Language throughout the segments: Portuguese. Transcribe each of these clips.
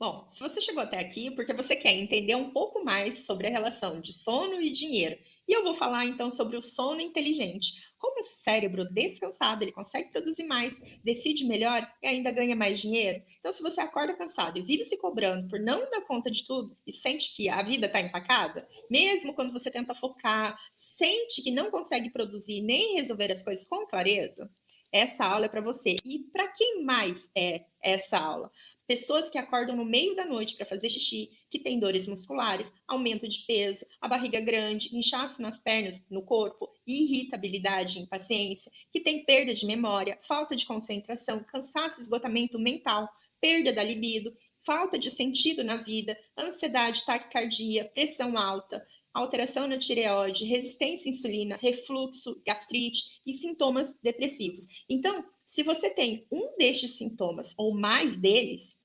Bom, se você chegou até aqui, é porque você quer entender um pouco mais sobre a relação de sono e dinheiro. E eu vou falar então sobre o sono inteligente. Como o cérebro descansado, ele consegue produzir mais, decide melhor e ainda ganha mais dinheiro. Então, se você acorda cansado e vive se cobrando por não dar conta de tudo e sente que a vida está empacada, mesmo quando você tenta focar, sente que não consegue produzir nem resolver as coisas com clareza, essa aula é para você. E para quem mais é essa aula? Pessoas que acordam no meio da noite para fazer xixi, que têm dores musculares, aumento de peso, a barriga grande, inchaço nas pernas, no corpo, irritabilidade, impaciência, que tem perda de memória, falta de concentração, cansaço, esgotamento mental, perda da libido, falta de sentido na vida, ansiedade, taquicardia, pressão alta, alteração na tireoide, resistência à insulina, refluxo, gastrite e sintomas depressivos. Então, se você tem um destes sintomas ou mais deles,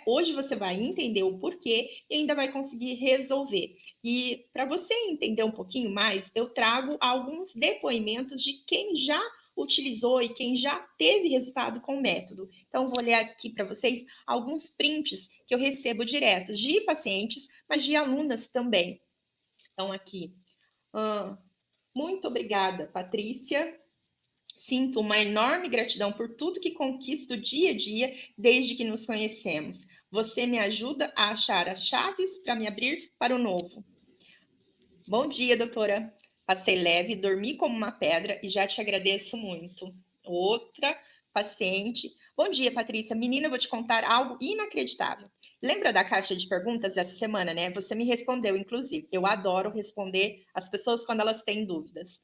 hoje você vai entender o porquê e ainda vai conseguir resolver. E para você entender um pouquinho mais, eu trago alguns depoimentos de quem já utilizou e quem já teve resultado com o método. Então, vou ler aqui para vocês alguns prints que eu recebo direto de pacientes, mas de alunas também. Então, aqui. Ah, muito obrigada, Patrícia. Sinto uma enorme gratidão por tudo que conquisto dia a dia desde que nos conhecemos. Você me ajuda a achar as chaves para me abrir para o novo. Bom dia, doutora. Passei leve, dormi como uma pedra e já te agradeço muito. Outra paciente. Bom dia, Patrícia. Menina, vou te contar algo inacreditável. Lembra da caixa de perguntas dessa semana, né? Você me respondeu, inclusive. Eu adoro responder as pessoas quando elas têm dúvidas.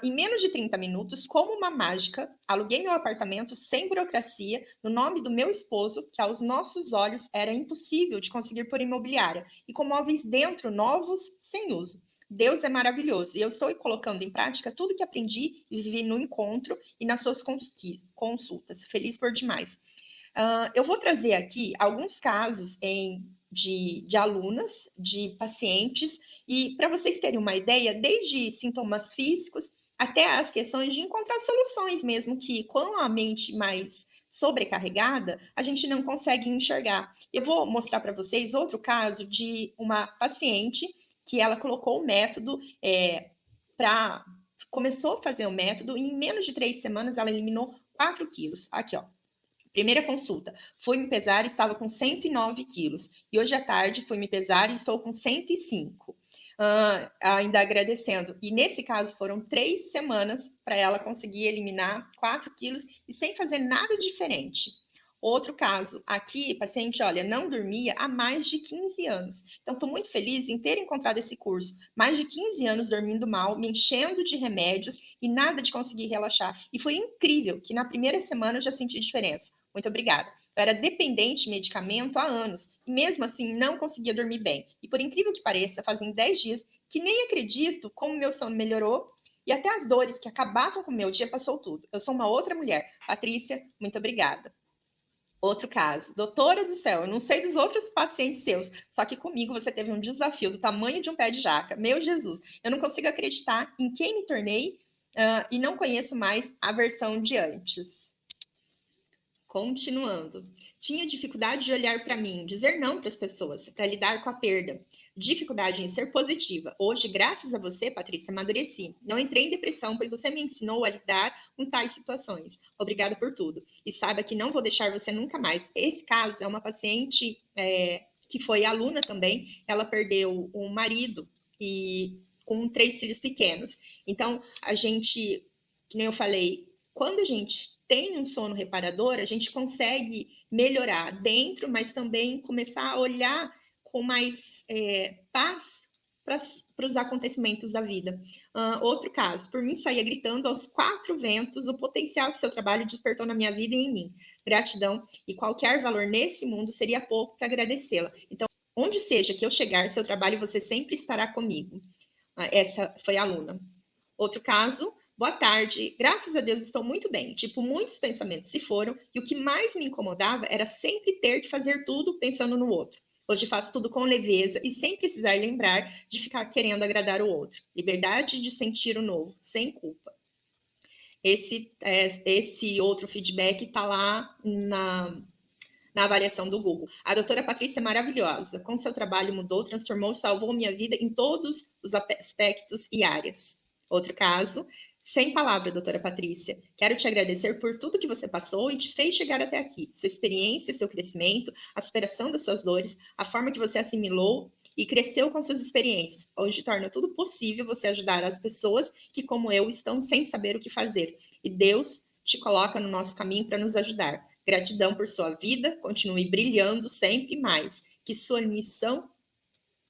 Em menos de 30 minutos, como uma mágica, aluguei meu apartamento sem burocracia, no nome do meu esposo, que aos nossos olhos era impossível de conseguir por imobiliária, e com móveis dentro novos, sem uso. Deus é maravilhoso e eu estou colocando em prática tudo que aprendi e vivi no encontro e nas suas consultas. Feliz por demais. Eu vou trazer aqui alguns casos de alunas, de pacientes, e para vocês terem uma ideia, desde sintomas físicos até as questões de encontrar soluções mesmo, que com a mente mais sobrecarregada, a gente não consegue enxergar. Eu vou mostrar para vocês outro caso de uma paciente que ela colocou o método para. Começou a fazer o método e em menos de 3 semanas ela eliminou 4 quilos. Aqui, ó. Primeira consulta, fui me pesar e estava com 109 quilos. E hoje à tarde fui me pesar e estou com 105. Ainda agradecendo. E nesse caso foram 3 semanas para ela conseguir eliminar 4 quilos e sem fazer nada diferente. Outro caso, aqui, paciente, olha, não dormia há mais de 15 anos. Então, estou muito feliz em ter encontrado esse curso. Mais de 15 anos dormindo mal, me enchendo de remédios e nada de conseguir relaxar. E foi incrível que na primeira semana eu já senti diferença. Muito obrigada. Eu era dependente de medicamento há anos e mesmo assim não conseguia dormir bem. E por incrível que pareça, fazem 10 dias que nem acredito como meu sono melhorou e até as dores que acabavam com o meu dia passou tudo. Eu sou uma outra mulher. Patrícia, muito obrigada. Outro caso, doutora do céu, eu não sei dos outros pacientes seus, só que comigo você teve um desafio do tamanho de um pé de jaca. Meu Jesus, eu não consigo acreditar em quem me tornei e não conheço mais a versão de antes. Continuando. Tinha dificuldade de olhar para mim, dizer não para as pessoas, para lidar com a perda. Dificuldade em ser positiva. Hoje, graças a você, Patrícia, amadureci. Não entrei em depressão, pois você me ensinou a lidar com tais situações. Obrigada por tudo. E saiba que não vou deixar você nunca mais. Esse caso é uma paciente que foi aluna também. Ela perdeu um marido e com 3 filhos pequenos. Então, a gente, que nem eu falei, quando a gente tem um sono reparador, a gente consegue melhorar dentro, mas também começar a olhar com mais paz para os acontecimentos da vida. Outro caso, por mim saía gritando aos 4 ventos, o potencial que seu trabalho despertou na minha vida e em mim. Gratidão e qualquer valor nesse mundo seria pouco para agradecê-la. Então, onde seja que eu chegar, seu trabalho você sempre estará comigo. Essa foi a aluna. Outro caso, boa tarde, graças a Deus estou muito bem. Tipo, muitos pensamentos se foram e o que mais me incomodava era sempre ter que fazer tudo pensando no outro. Hoje faço tudo com leveza e sem precisar lembrar de ficar querendo agradar o outro. Liberdade de sentir o novo, sem culpa. Esse outro feedback está lá na avaliação do Google. A doutora Patrícia é maravilhosa. Com seu trabalho mudou, transformou, salvou minha vida em todos os aspectos e áreas. Outro caso, sem palavra, doutora Patrícia. Quero te agradecer por tudo que você passou e te fez chegar até aqui. Sua experiência, seu crescimento, a superação das suas dores, a forma que você assimilou e cresceu com suas experiências. Hoje torna tudo possível você ajudar as pessoas que, como eu, estão sem saber o que fazer. E Deus te coloca no nosso caminho para nos ajudar. Gratidão por sua vida, continue brilhando sempre mais. Que sua missão,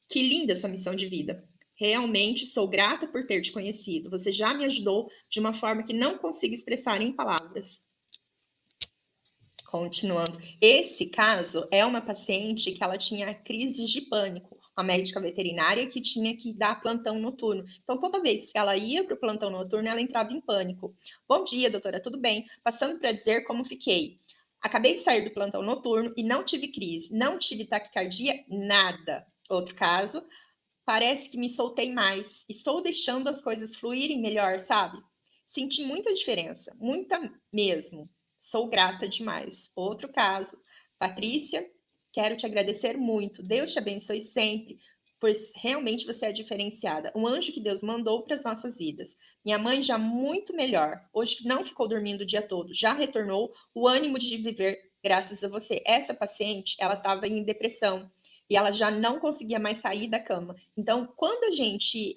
que linda sua missão de vida. Realmente sou grata por ter te conhecido. Você já me ajudou de uma forma que não consigo expressar em palavras. Continuando, esse caso é uma paciente que ela tinha crises de pânico, uma médica veterinária que tinha que dar plantão noturno. Então, toda vez que ela ia para o plantão noturno, ela entrava em pânico. Bom dia, doutora, tudo bem? Passando para dizer como fiquei. Acabei de sair do plantão noturno e não tive crise, não tive taquicardia, nada. Outro caso, parece que me soltei mais. Estou deixando as coisas fluírem melhor, sabe? Senti muita diferença, muita mesmo. Sou grata demais. Outro caso. Patrícia, quero te agradecer muito. Deus te abençoe sempre, pois realmente você é diferenciada. Um anjo que Deus mandou para as nossas vidas. Minha mãe já muito melhor. Hoje não ficou dormindo o dia todo. Já retornou o ânimo de viver graças a você. Essa paciente, ela estava em depressão e ela já não conseguia mais sair da cama. Então, quando a gente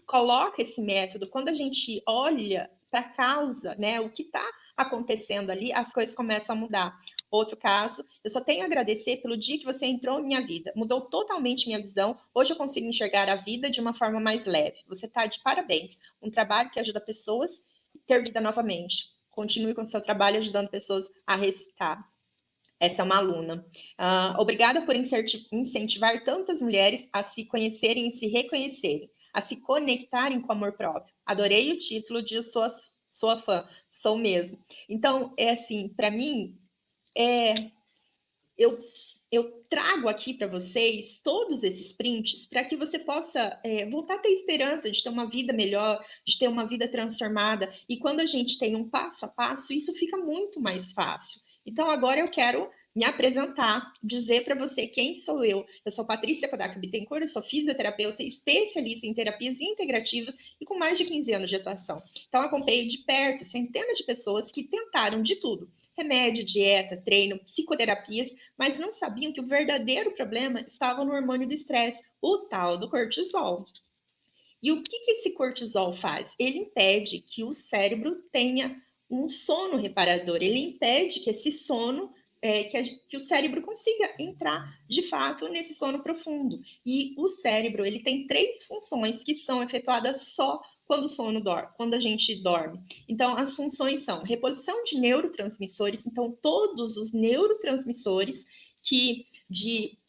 coloca esse método, quando a gente olha para a causa, né, o que está acontecendo ali, as coisas começam a mudar. Outro caso, eu só tenho a agradecer pelo dia que você entrou em minha vida. Mudou totalmente minha visão. Hoje eu consigo enxergar a vida de uma forma mais leve. Você está de parabéns. Um trabalho que ajuda pessoas a ter vida novamente. Continue com o seu trabalho ajudando pessoas a ressuscitar. Essa é uma aluna. Obrigada por incentivar tantas mulheres a se conhecerem e se reconhecerem, a se conectarem com o amor próprio. Adorei o título de sua fã, sou mesmo. Então, é assim, para mim, eu trago aqui para vocês todos esses prints para que você possa voltar a ter esperança de ter uma vida melhor, de ter uma vida transformada. E quando a gente tem um passo a passo, isso fica muito mais fácil. Então, agora eu quero me apresentar, dizer para você quem sou eu. Eu sou Patrícia Kodak Bittencourt, eu sou fisioterapeuta, especialista em terapias integrativas e com mais de 15 anos de atuação. Então, acompanhei de perto centenas de pessoas que tentaram de tudo. Remédio, dieta, treino, psicoterapias, mas não sabiam que o verdadeiro problema estava no hormônio do estresse, o tal do cortisol. E o que esse cortisol faz? Ele impede que o cérebro tenha um sono reparador, ele impede que esse sono, que o cérebro consiga entrar de fato nesse sono profundo. E o cérebro, ele tem 3 funções que são efetuadas só quando o sono dorme, quando a gente dorme. Então, as funções são reposição de neurotransmissores, então todos os neurotransmissores que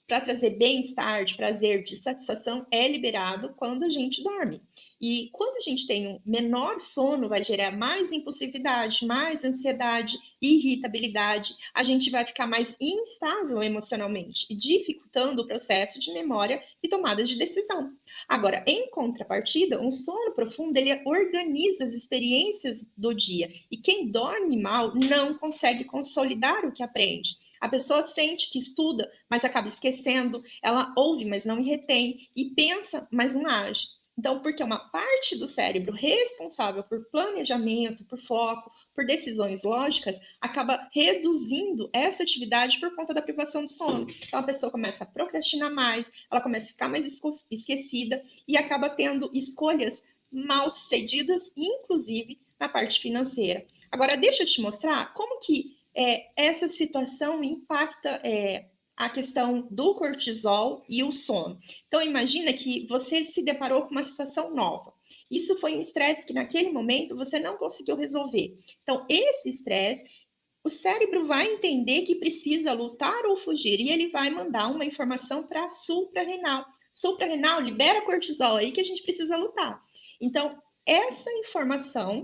para trazer bem-estar, de prazer, de satisfação, é liberado quando a gente dorme. E quando a gente tem um menor sono, vai gerar mais impulsividade, mais ansiedade, irritabilidade, a gente vai ficar mais instável emocionalmente, dificultando o processo de memória e tomadas de decisão. Agora, em contrapartida, um sono profundo, ele organiza as experiências do dia, e quem dorme mal não consegue consolidar o que aprende. A pessoa sente que estuda, mas acaba esquecendo, ela ouve, mas não retém, e pensa, mas não age. Então, porque uma parte do cérebro responsável por planejamento, por foco, por decisões lógicas, acaba reduzindo essa atividade por conta da privação do sono. Então, a pessoa começa a procrastinar mais, ela começa a ficar mais esquecida e acaba tendo escolhas mal sucedidas, inclusive na parte financeira. Agora, deixa eu te mostrar como que essa situação impacta a questão do cortisol e o sono. Então, imagina que você se deparou com uma situação nova. Isso foi um estresse que naquele momento você não conseguiu resolver. Então, esse estresse, o cérebro vai entender que precisa lutar ou fugir e ele vai mandar uma informação para a suprarrenal. Suprarrenal libera cortisol, aí que a gente precisa lutar. Então, essa informação,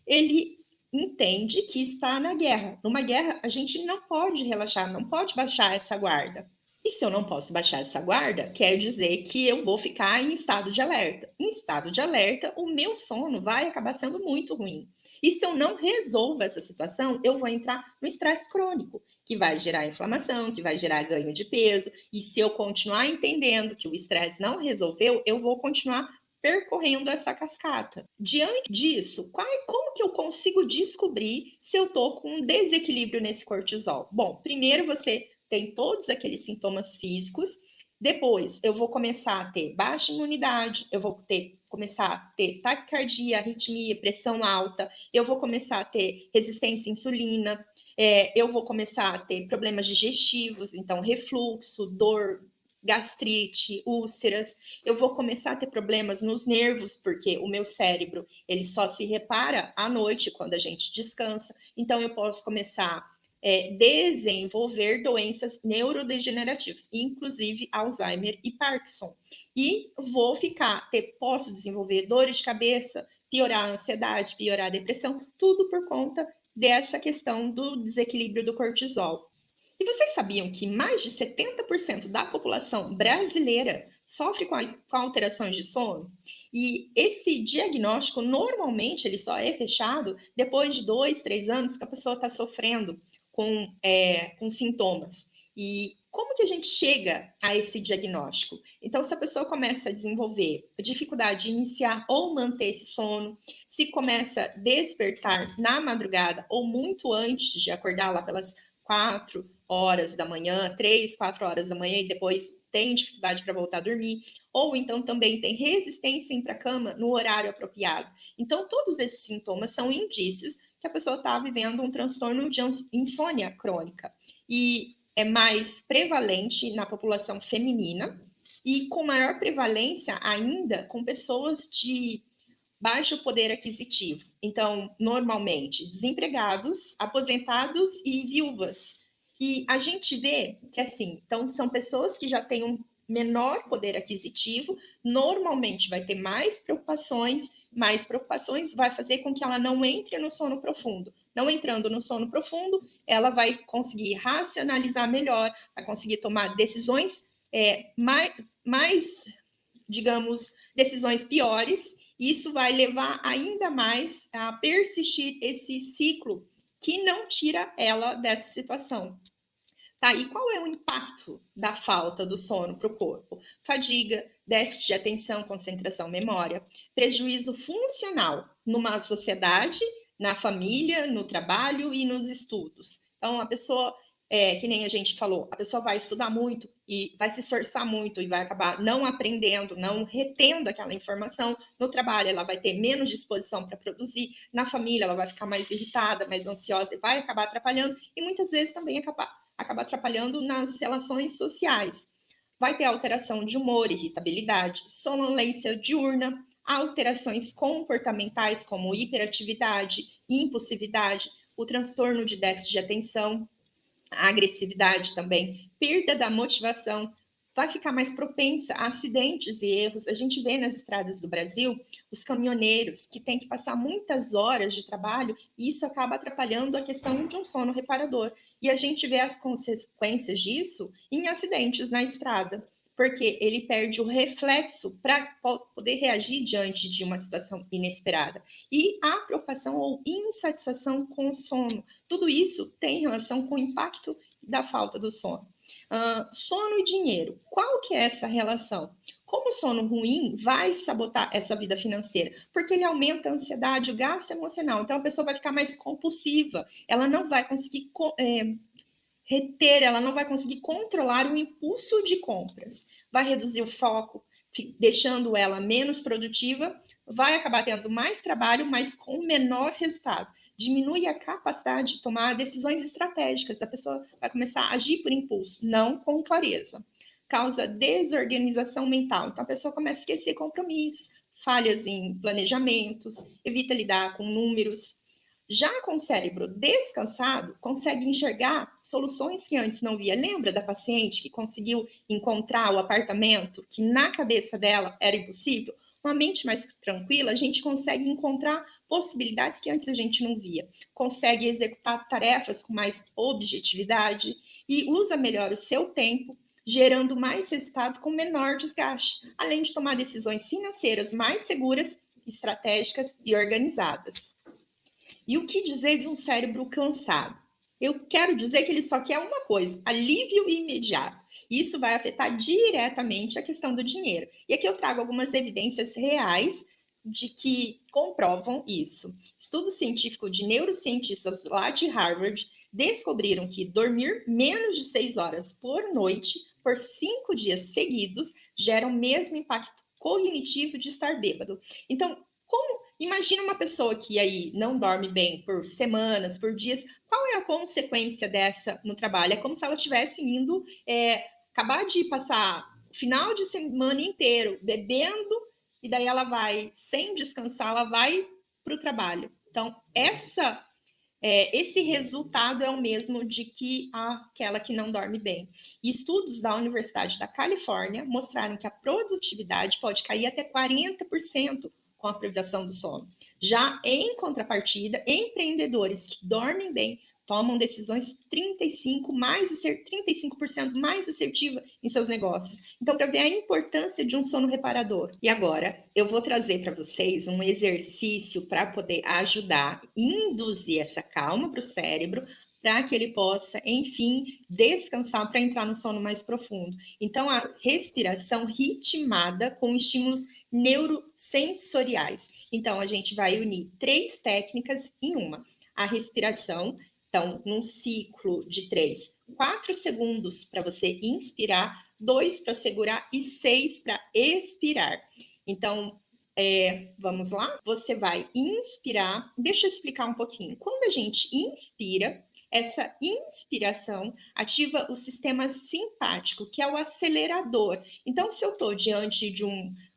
ele entende que está na guerra. Numa guerra, a gente não pode relaxar, não pode baixar essa guarda. E se eu não posso baixar essa guarda, quer dizer que eu vou ficar em estado de alerta. Em estado de alerta, o meu sono vai acabar sendo muito ruim. E se eu não resolvo essa situação, eu vou entrar no estresse crônico, que vai gerar inflamação, que vai gerar ganho de peso. E se eu continuar entendendo que o estresse não resolveu, eu vou continuar percorrendo essa cascata. Diante disso, como que eu consigo descobrir se eu estou com um desequilíbrio nesse cortisol? Bom, primeiro você tem todos aqueles sintomas físicos, depois eu vou começar a ter baixa imunidade, eu vou começar a ter taquicardia, arritmia, pressão alta, eu vou começar a ter resistência à insulina, eu vou começar a ter problemas digestivos, então refluxo, dor, gastrite, úlceras, eu vou começar a ter problemas nos nervos, porque o meu cérebro, ele só se repara à noite, quando a gente descansa, então eu posso começar desenvolver doenças neurodegenerativas, inclusive Alzheimer e Parkinson. E posso desenvolver dores de cabeça, piorar a ansiedade, piorar a depressão, tudo por conta dessa questão do desequilíbrio do cortisol. E vocês sabiam que mais de 70% da população brasileira sofre com alterações de sono? E esse diagnóstico, normalmente, ele só é fechado depois de 2, 3 anos que a pessoa está sofrendo com sintomas. E como que a gente chega a esse diagnóstico? Então, se a pessoa começa a desenvolver dificuldade de iniciar ou manter esse sono, se começa a despertar na madrugada ou muito antes de acordar lá pelas 4 horas da manhã, 3, 4 horas da manhã, e depois tem dificuldade para voltar a dormir, ou então também tem resistência em ir para a cama no horário apropriado. Então, todos esses sintomas são indícios que a pessoa está vivendo um transtorno de insônia crônica. E é mais prevalente na população feminina e com maior prevalência ainda com pessoas de baixo poder aquisitivo. Então, normalmente, desempregados, aposentados e viúvas. E a gente vê que, assim, então são pessoas que já têm um menor poder aquisitivo, normalmente vai ter mais preocupações vai fazer com que ela não entre no sono profundo. Não entrando no sono profundo, ela vai conseguir racionalizar melhor, vai conseguir tomar decisões mais, digamos, decisões piores, e isso vai levar ainda mais a persistir esse ciclo que não tira ela dessa situação. Tá, e qual é o impacto da falta do sono para o corpo? Fadiga, déficit de atenção, concentração, memória, prejuízo funcional numa sociedade, na família, no trabalho e nos estudos. Então, a pessoa, que nem a gente falou, a pessoa vai estudar muito e vai se esforçar muito e vai acabar não aprendendo, não retendo aquela informação. No trabalho, ela vai ter menos disposição para produzir. Na família, ela vai ficar mais irritada, mais ansiosa e vai acabar atrapalhando. E muitas vezes também acaba atrapalhando nas relações sociais. Vai ter alteração de humor, irritabilidade, sonolência diurna, alterações comportamentais como hiperatividade, impulsividade, o transtorno de déficit de atenção, a agressividade também, perda da motivação, vai ficar mais propensa a acidentes e erros. A gente vê nas estradas do Brasil os caminhoneiros que têm que passar muitas horas de trabalho e isso acaba atrapalhando a questão de um sono reparador. E a gente vê as consequências disso em acidentes na estrada, porque ele perde o reflexo para poder reagir diante de uma situação inesperada. E a preocupação ou insatisfação com o sono. Tudo isso tem relação com o impacto da falta do sono. Sono e dinheiro. Qual que é essa relação? Como o sono ruim vai sabotar essa vida financeira? Porque ele aumenta a ansiedade, o gasto emocional. Então, a pessoa vai ficar mais compulsiva. Ela não vai conseguir reter, ela não vai conseguir controlar o impulso de compras. Vai reduzir o foco, deixando ela menos produtiva, vai acabar tendo mais trabalho, mas com menor resultado. Diminui a capacidade de tomar decisões estratégicas. A pessoa vai começar a agir por impulso, não com clareza. Causa desorganização mental. Então, a pessoa começa a esquecer compromissos, falhas em planejamentos, evita lidar com números. Já com o cérebro descansado, consegue enxergar soluções que antes não via. Lembra da paciente que conseguiu encontrar o apartamento que na cabeça dela era impossível? Uma mente mais tranquila, a gente consegue encontrar possibilidades que antes a gente não via. Consegue executar tarefas com mais objetividade e usa melhor o seu tempo, gerando mais resultados com menor desgaste, além de tomar decisões financeiras mais seguras, estratégicas e organizadas. E o que dizer de um cérebro cansado? Eu quero dizer que ele só quer uma coisa: alívio imediato. Isso vai afetar diretamente a questão do dinheiro. E aqui eu trago algumas evidências reais de que comprovam isso. Estudo científico de neurocientistas lá de Harvard descobriram que dormir menos de 6 horas por noite por 5 dias seguidos gera o mesmo impacto cognitivo de estar bêbado. Então, imagina uma pessoa que aí não dorme bem por semanas, por dias, qual é a consequência dessa no trabalho? É como se ela estivesse indo acabar de passar o final de semana inteiro bebendo, e daí ela vai, sem descansar, ela vai para o trabalho. Então, esse resultado é o mesmo de que aquela que não dorme bem. E estudos da Universidade da Califórnia mostraram que a produtividade pode cair até 40% com a privação do sono. Já em contrapartida, empreendedores que dormem bem tomam decisões 35% mais assertivas em seus negócios. Então, para ver a importância de um sono reparador. E agora, eu vou trazer para vocês um exercício para poder ajudar, induzir essa calma para o cérebro, para que ele possa, enfim, descansar para entrar no sono mais profundo. Então, a respiração ritmada com estímulos neurosensoriais. Então, a gente vai unir 3 técnicas em uma. A respiração, então, num ciclo de 3, 4 segundos para você inspirar, 2 para segurar e 6 para expirar. Então, vamos lá? Você vai inspirar. Deixa eu explicar um pouquinho. Quando a gente inspira, essa inspiração ativa o sistema simpático, que é o acelerador. Então, se eu estou diante de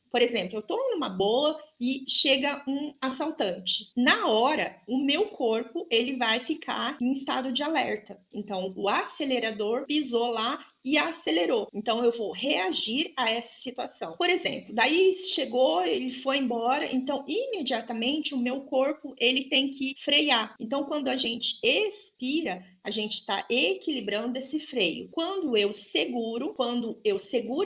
por exemplo, eu estou numa boa e chega um assaltante. Na hora, o meu corpo ele vai ficar em estado de alerta. Então, o acelerador pisou lá e acelerou. Então, eu vou reagir a essa situação. Por exemplo, daí chegou, ele foi embora. Então, imediatamente, o meu corpo ele tem que frear. Então, quando a gente expira, a gente está equilibrando esse freio. Quando eu seguro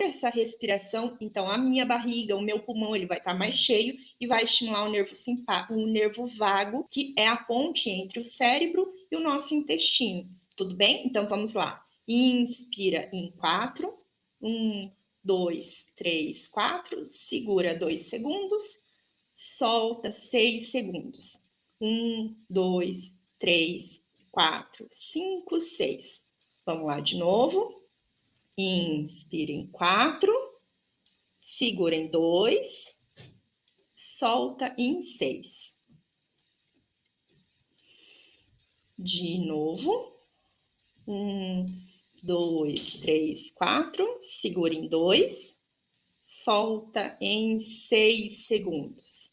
essa respiração, então a minha barriga, o meu pulmão, ele vai estar mais cheio e vai estimular o nervo simpático, o nervo vago, que é a ponte entre o cérebro e o nosso intestino. Tudo bem? Então vamos lá. Inspira em 4. 1, 2, 3, 4. Segura 2 segundos. Solta 6 segundos. 1, 2, 3, 4, 5, 6. Vamos lá de novo. Inspira em 4. Segura em 2. Solta em 6. De novo. 1, 2, 3, 4. Segura em 2. Solta em 6 segundos.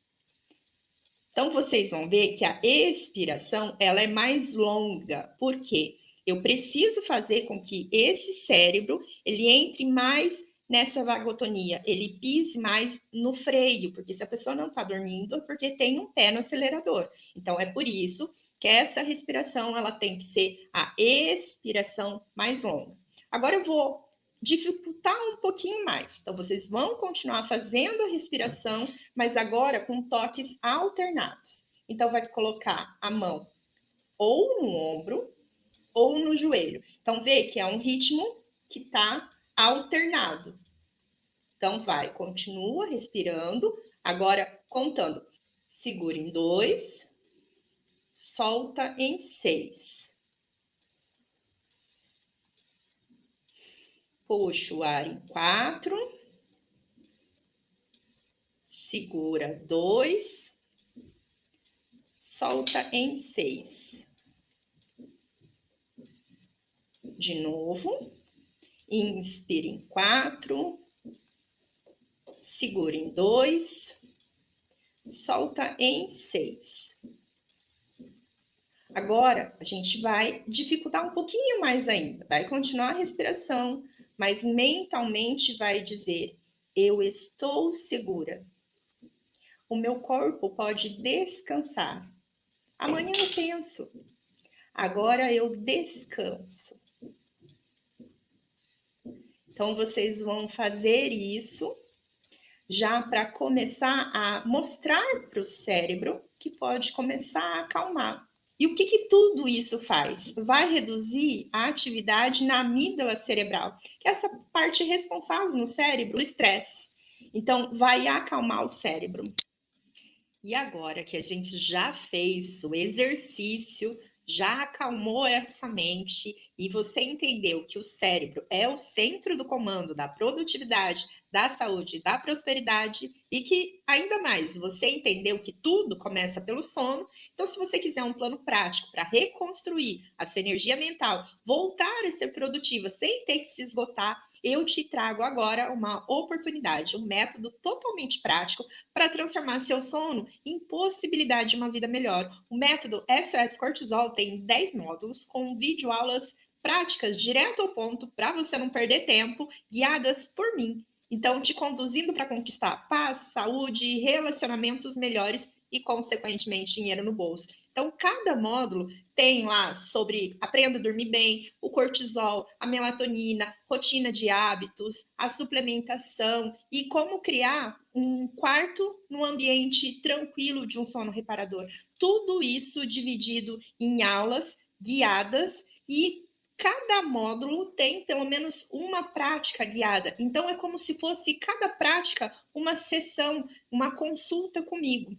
Então, vocês vão ver que a expiração ela é mais longa. Por quê? Eu preciso fazer com que esse cérebro ele entre mais nessa vagotonia, ele pise mais no freio, porque se a pessoa não está dormindo é porque tem um pé no acelerador. Então, é por isso que essa respiração ela tem que ser a expiração mais longa. Agora eu vou dificultar um pouquinho mais. Então, vocês vão continuar fazendo a respiração, mas agora com toques alternados. Então, vai colocar a mão ou no ombro ou no joelho. Então, vê que é um ritmo que está alternado. Então, continua respirando, agora contando. Segura em 2, solta em 6. Puxa o ar em 4. Segura 2. Solta em 6. De novo. Inspira em 4. Segura em 2. Solta em 6. Agora, a gente vai dificultar um pouquinho mais ainda. Vai continuar a respiração, mas mentalmente vai dizer: eu estou segura. O meu corpo pode descansar. Amanhã eu penso. Agora eu descanso. Então, vocês vão fazer isso já para começar a mostrar para o cérebro que pode começar a acalmar. E o que que tudo isso faz? Vai reduzir a atividade na amígdala cerebral, que é essa parte responsável no cérebro pelo estresse. Então, vai acalmar o cérebro. E agora que a gente já fez o exercício, já acalmou essa mente e você entendeu que o cérebro é o centro do comando da produtividade, da saúde e da prosperidade, e que ainda mais você entendeu que tudo começa pelo sono, então se você quiser um plano prático para reconstruir a sua energia mental, voltar a ser produtiva sem ter que se esgotar, eu te trago agora uma oportunidade, um método totalmente prático para transformar seu sono em possibilidade de uma vida melhor. O método SOS Cortisol tem 10 módulos com videoaulas práticas direto ao ponto para você não perder tempo, guiadas por mim. Então, te conduzindo para conquistar paz, saúde e relacionamentos melhores e, consequentemente, dinheiro no bolso. Então, cada módulo tem lá sobre aprenda a dormir bem, o cortisol, a melatonina, rotina de hábitos, a suplementação e como criar um quarto no ambiente tranquilo de um sono reparador. Tudo isso dividido em aulas guiadas e cada módulo tem pelo menos uma prática guiada. Então é como se fosse cada prática uma sessão, uma consulta comigo.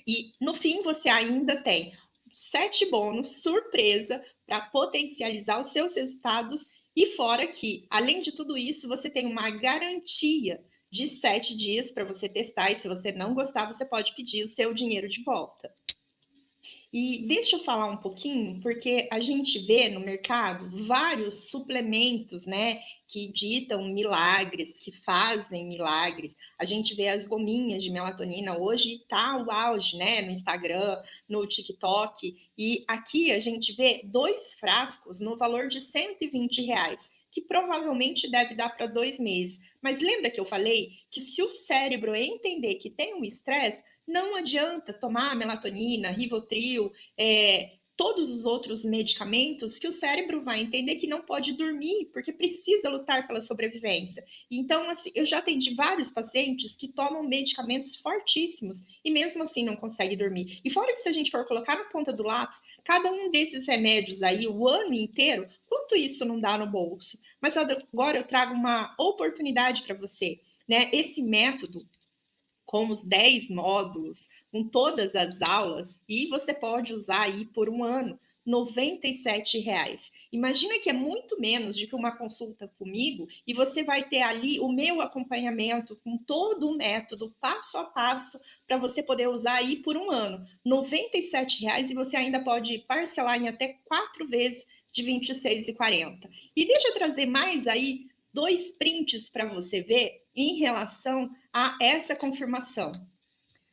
E no fim você ainda tem 7 bônus surpresa para potencializar os seus resultados. E fora que, além de tudo isso, você tem uma garantia de 7 dias para você testar. E se você não gostar, você pode pedir o seu dinheiro de volta. E deixa eu falar um pouquinho, porque a gente vê no mercado vários suplementos, né, que ditam milagres, que fazem milagres. A gente vê as gominhas de melatonina, hoje tá o auge, né, no Instagram, no TikTok, e aqui a gente vê 2 frascos no valor de R$ 120, que provavelmente deve dar para 2 meses. Mas lembra que eu falei que se o cérebro entender que tem um estresse, não adianta tomar melatonina, Rivotril, todos os outros medicamentos que o cérebro vai entender que não pode dormir, porque precisa lutar pela sobrevivência. Então, assim, eu já atendi vários pacientes que tomam medicamentos fortíssimos e mesmo assim não conseguem dormir. E fora que se a gente for colocar na ponta do lápis, cada um desses remédios aí, o ano inteiro, quanto isso não dá no bolso? Mas agora eu trago uma oportunidade para você, né? Esse método com os 10 módulos, com todas as aulas, e você pode usar aí por um ano, R$ 97. Imagina que é muito menos do que uma consulta comigo e você vai ter ali o meu acompanhamento com todo o método, passo a passo, para você poder usar aí por um ano. R$ 97 e você ainda pode parcelar em até 4 vezes de R$ 26,40. E deixa eu trazer mais aí 2 prints para você ver em relação a essa confirmação.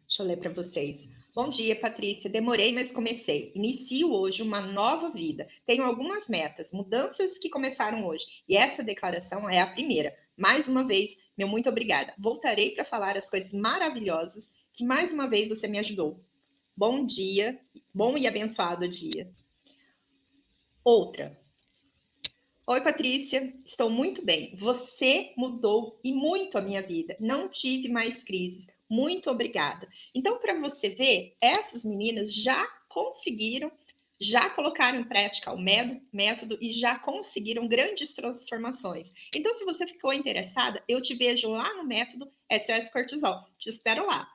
Deixa eu ler para vocês. Bom dia, Patrícia. Demorei, mas comecei. Inicio hoje uma nova vida. Tenho algumas metas, mudanças que começaram hoje. E essa declaração é a primeira. Mais uma vez, meu muito obrigada. Voltarei para falar as coisas maravilhosas que mais uma vez você me ajudou. Bom dia, bom e abençoado dia. Outra. Oi, Patrícia, estou muito bem. Você mudou e muito a minha vida. Não tive mais crises. Muito obrigada. Então, para você ver, essas meninas já conseguiram, já colocaram em prática o método e já conseguiram grandes transformações. Então, se você ficou interessada, eu te vejo lá no método SOS Cortisol. Te espero lá.